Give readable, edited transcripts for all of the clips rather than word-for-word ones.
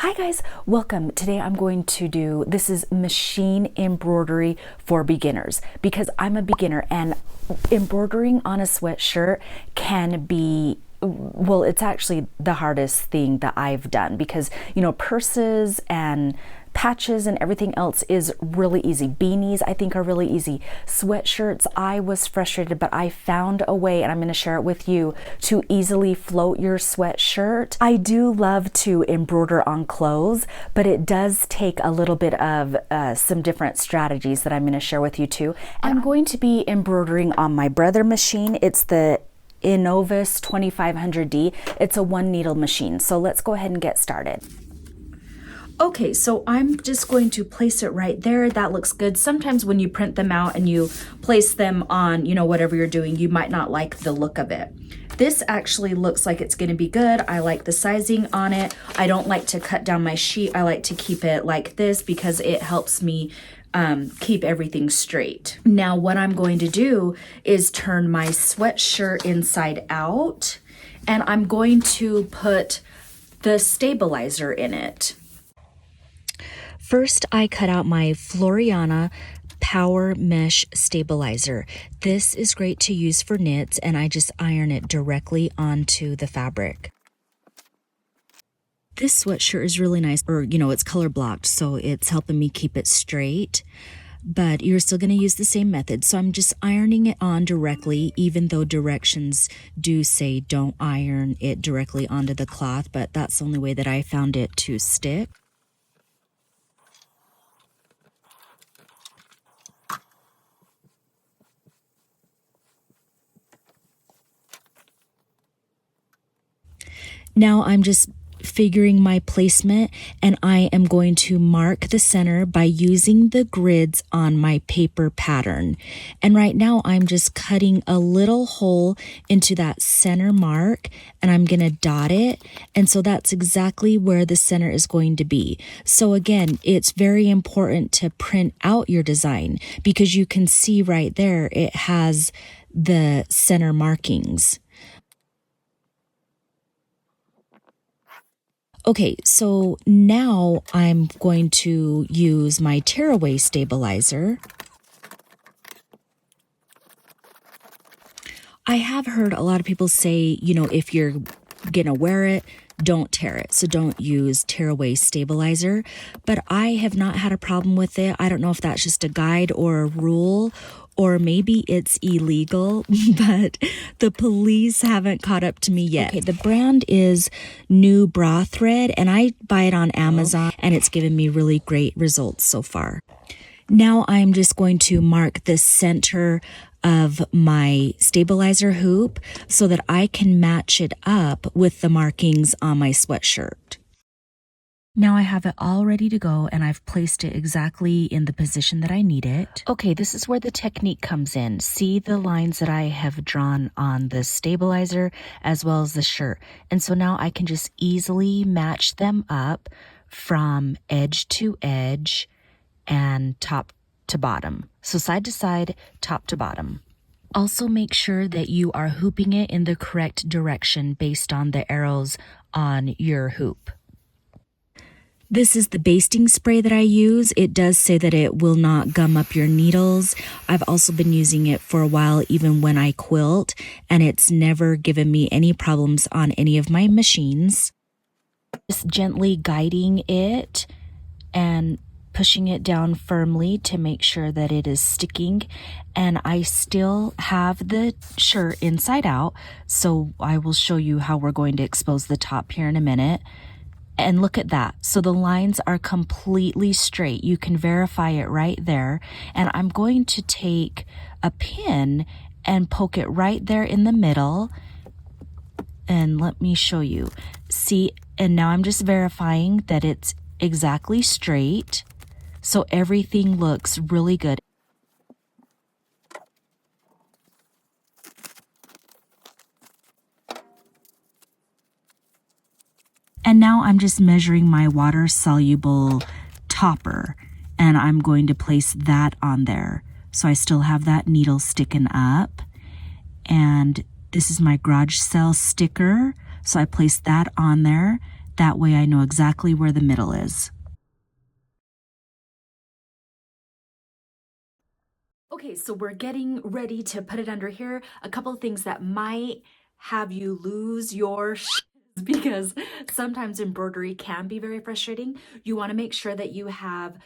Hi guys, welcome. Today I'm going to do, this is machine embroidery for beginners because I'm a beginner and embroidering on a sweatshirt can be, well, it's actually the hardest thing that I've done because, you know, purses and patches and everything else is really easy. Beanies I think are really easy. Sweatshirts, I was frustrated, but I found a way, and I'm going to share it with you, to easily float your sweatshirt. I do love to embroider on clothes, but it does take a little bit of some different strategies that I'm going to share with you too. I'm going to be embroidering on my Brother machine. It's the Innovis 2500D. It's a 1 needle machine. So let's go ahead and get started. Okay, so I'm just going to place it right there. That looks good. Sometimes when you print them out and you place them on, you know, whatever you're doing, you might not like the look of it. This actually looks like it's going to be good. I like the sizing on it. I don't like to cut down my sheet. I like to keep it like this because it helps me keep everything straight. Now what I'm going to do is turn my sweatshirt inside out, and I'm going to put the stabilizer in it. First, I cut out my Floriana Power Mesh Stabilizer. This is great to use for knits, and I just iron it directly onto the fabric. This sweatshirt is really nice, or, you know, it's color blocked, so it's helping me keep it straight. But you're still going to use the same method. So I'm just ironing it on directly, even though directions do say don't iron it directly onto the cloth, but that's the only way that I found it to stick. Now I'm just figuring my placement, and I am going to mark the center by using the grids on my paper pattern. And right now I'm just cutting a little hole into that center mark, and I'm going to dot it. And so that's exactly where the center is going to be. So again, it's very important to print out your design because you can see right there it has the center markings. Okay, so now I'm going to use my tearaway stabilizer. I have heard a lot of people say, you know, if you're gonna wear it, don't tear it. So don't use tearaway stabilizer. But I have not had a problem with it. I don't know if that's just a guide or a rule, or maybe it's illegal, but the police haven't caught up to me yet. Okay, the brand is New Bra Thread, and I buy it on Amazon, and it's given me really great results so far. Now I'm just going to mark the center of my stabilizer hoop so that I can match it up with the markings on my sweatshirt. Now I have it all ready to go, and I've placed it exactly in the position that I need it. Okay, this is where the technique comes in. See the lines that I have drawn on the stabilizer as well as the shirt. And so now I can just easily match them up from edge to edge and top to bottom. So side to side, top to bottom. Also make sure that you are hooping it in the correct direction based on the arrows on your hoop. This is the basting spray that I use. It does say that it will not gum up your needles. I've also been using it for a while, even when I quilt, and it's never given me any problems on any of my machines. Just gently guiding it and pushing it down firmly to make sure that it is sticking. And I still have the shirt inside out, so I will show you how we're going to expose the top here in a minute. And look at that. So the lines are completely straight. You can verify it right there. And I'm going to take a pin and poke it right there in the middle. And let me show you. See, and now I'm just verifying that it's exactly straight. So everything looks really good. And now I'm just measuring my water-soluble topper, and I'm going to place that on there. So I still have that needle sticking up. And this is my garage sale sticker. So I place that on there. That way I know exactly where the middle is. Okay, so we're getting ready to put it under here. A couple of things that might have you lose your because sometimes embroidery can be very frustrating. You want to make sure that you have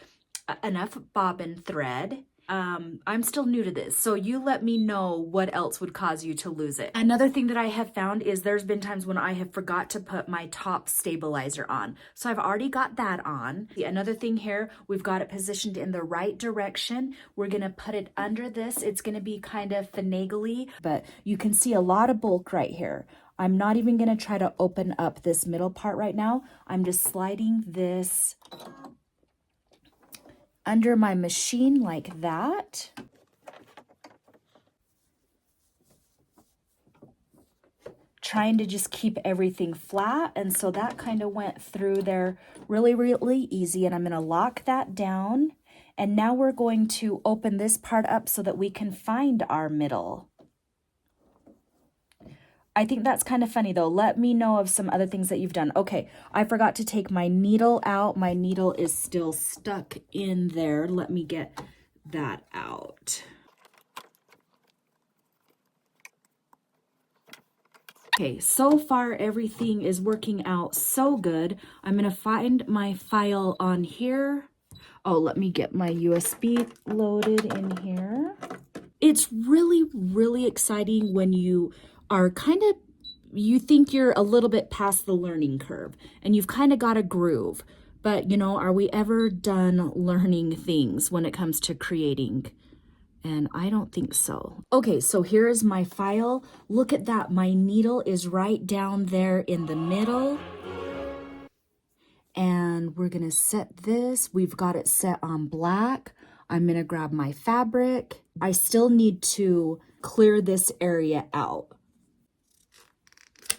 enough bobbin thread. I'm still new to this, so you let me know what else would cause you to lose it. Another thing that I have found is there's been times when I have forgot to put my top stabilizer on. So I've already got that on. Another thing here, we've got it positioned in the right direction. We're gonna put it under this. It's gonna be kind of finagly, but you can see a lot of bulk right here. I'm not even gonna try to open up this middle part right now. I'm just sliding this under my machine like that. Trying to just keep everything flat. And so that kind of went through there really, really easy. And I'm going to lock that down. And now we're going to open this part up so that we can find our middle. I think that's kind of funny though. Let me know of some other things that you've done. Okay, I forgot to take my needle out. My needle is still stuck in there. Let me get that out. Okay, so far everything is working out so good. I'm gonna find my file on here. Oh, let me get my USB loaded in here. It's really, really exciting when you are you think you're a little bit past the learning curve and you've kind of got a groove. But, you know, are we ever done learning things when it comes to creating? And I don't think so. Okay, so here is my file. Look at that. My needle is right down there in the middle. And we're gonna set this. We've got it set on black. I'm gonna grab my fabric. I still need to clear this area out.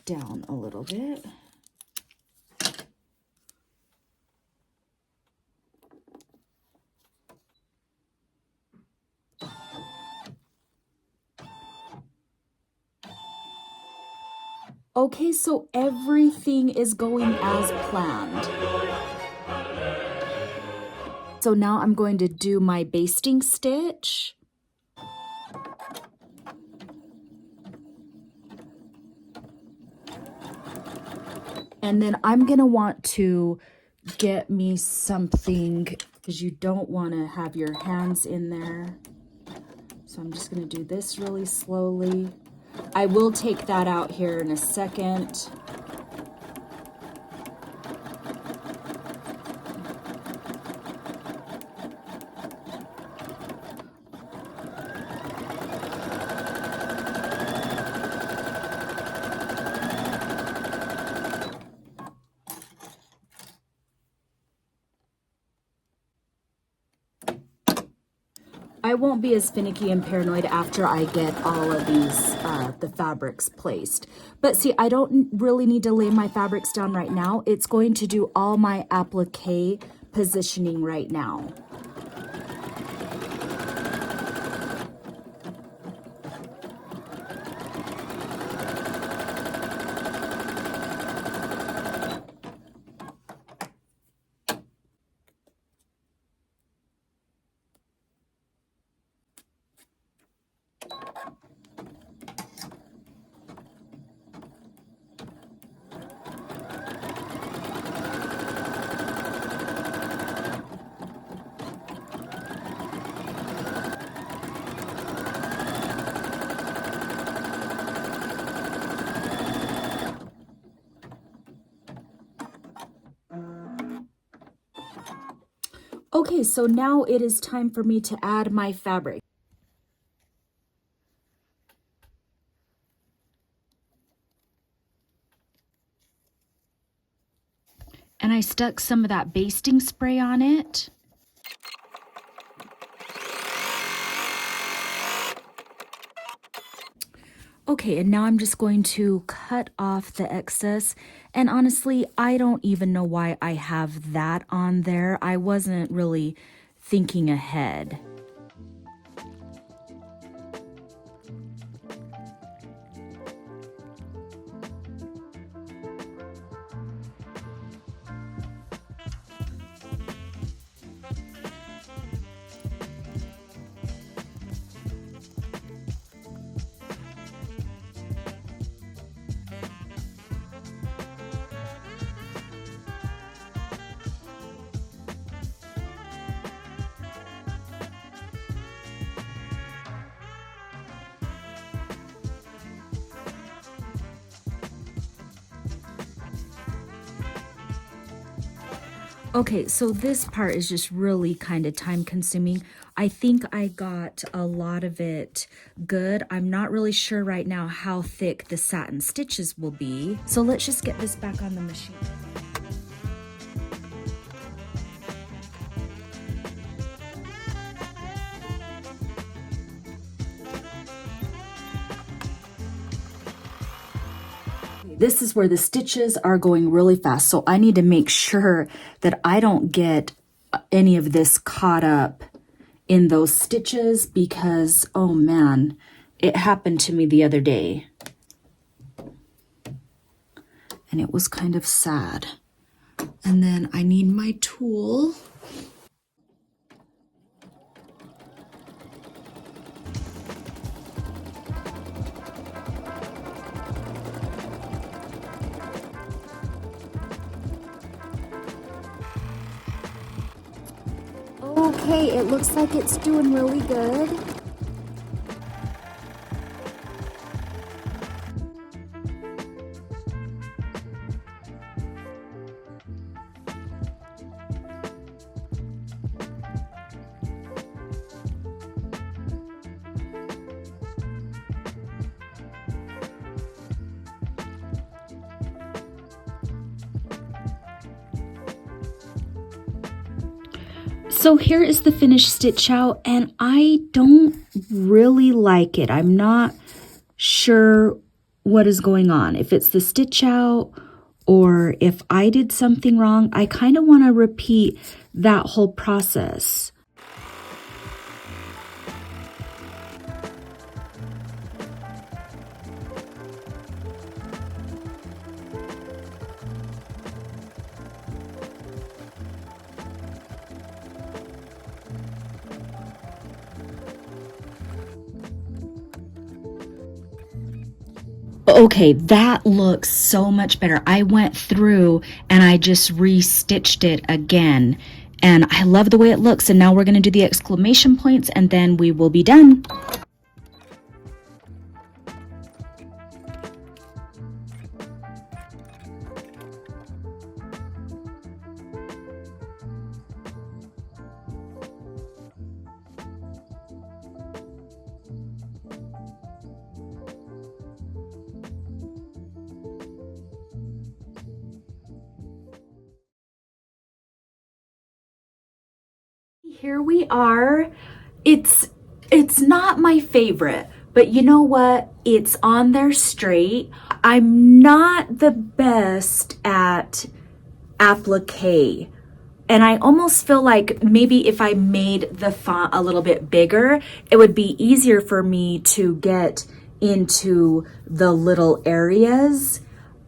Down a little bit. Okay, so everything is going as planned. So now I'm going to do my basting stitch. And then I'm gonna want to get me something because you don't want to have your hands in there. So I'm just gonna do this really slowly. I will take that out here in a second. I won't be as finicky and paranoid after I get all of these, the fabrics placed. But see, I don't really need to lay my fabrics down right now. It's going to do all my applique positioning right now. Okay, so now it is time for me to add my fabric. And I stuck some of that basting spray on it. Okay, and now I'm just going to cut off the excess. And honestly, I don't even know why I have that on there. I wasn't really thinking ahead. Okay, so this part is just really kind of time consuming. I think I got a lot of it good. I'm not really sure right now how thick the satin stitches will be. So let's just get this back on the machine. This is where the stitches are going really fast. So I need to make sure that I don't get any of this caught up in those stitches because, oh man, it happened to me the other day. And it was kind of sad. And then I need my tool. Okay, it looks like it's doing really good. So here is the finished stitch out, and I don't really like it. I'm not sure what is going on. If it's the stitch out or if I did something wrong, I kind of want to repeat that whole process. Okay, that looks so much better. I went through and I just re-stitched it again. And I love the way it looks. And now we're going to do the exclamation points and then we will be done. Here we are. It's not my favorite, but you know what? It's on there straight. I'm not the best at applique. And I almost feel like maybe if I made the font a little bit bigger, it would be easier for me to get into the little areas.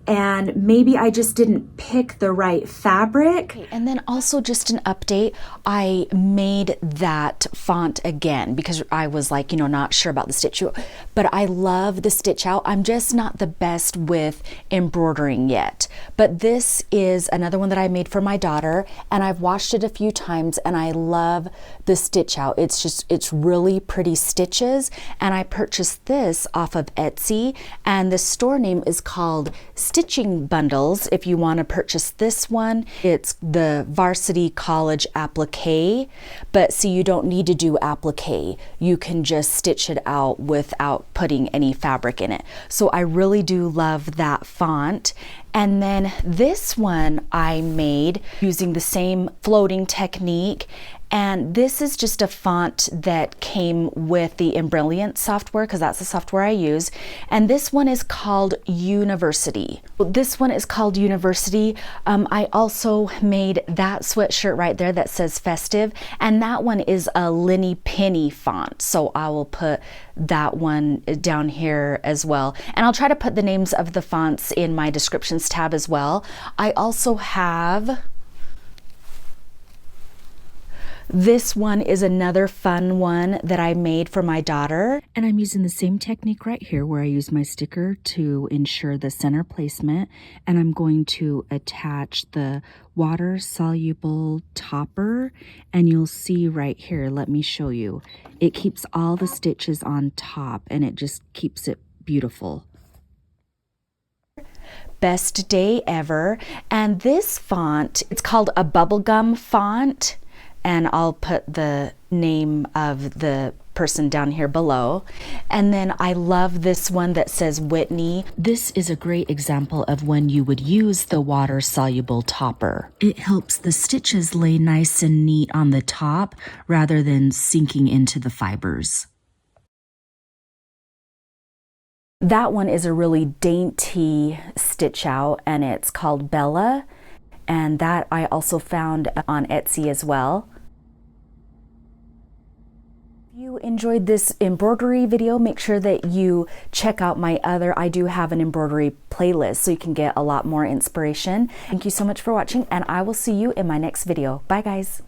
And maybe I just didn't pick the right fabric. Okay, and then also just an update, I made that font again because I was like, not sure about the stitch out, but I love the stitch out. I'm just not the best with embroidering yet. But this is another one that I made for my daughter, and I've watched it a few times and I love the stitch out. It's really pretty stitches, and I purchased this off of Etsy, and the store name is called Stitching Bundles. If you want to purchase this one, it's the Varsity College Applique, but see, you don't need to do applique. You can just stitch it out without putting any fabric in it. So I really do love that font. And then this one I made using the same floating technique. And this is just a font that came with the Embroidery software because that's the software I use. And this one is called University. This one is called University. I also made that sweatshirt right there that says festive. And that one is a Linny Penny font. So I will put that one down here as well. And I'll try to put the names of the fonts in my descriptions tab as well. I also have... This one is another fun one that I made for my daughter. And I'm using the same technique right here where I use my sticker to ensure the center placement. And I'm going to attach the water soluble topper. And you'll see right here, let me show you. It keeps all the stitches on top and it just keeps it beautiful. best day ever. And this font, it's called a bubblegum font, and I'll put the name of the person down here below. And then I love this one that says Whitney. This is a great example of when you would use the water soluble topper. It helps the stitches lay nice and neat on the top rather than sinking into the fibers. That one is a really dainty stitch out, and it's called Bella, and that I also found on Etsy as well. If you enjoyed this embroidery video, make sure that you check out I do have an embroidery playlist so you can get a lot more inspiration. Thank you so much for watching, and I will see you in my next video. Bye guys.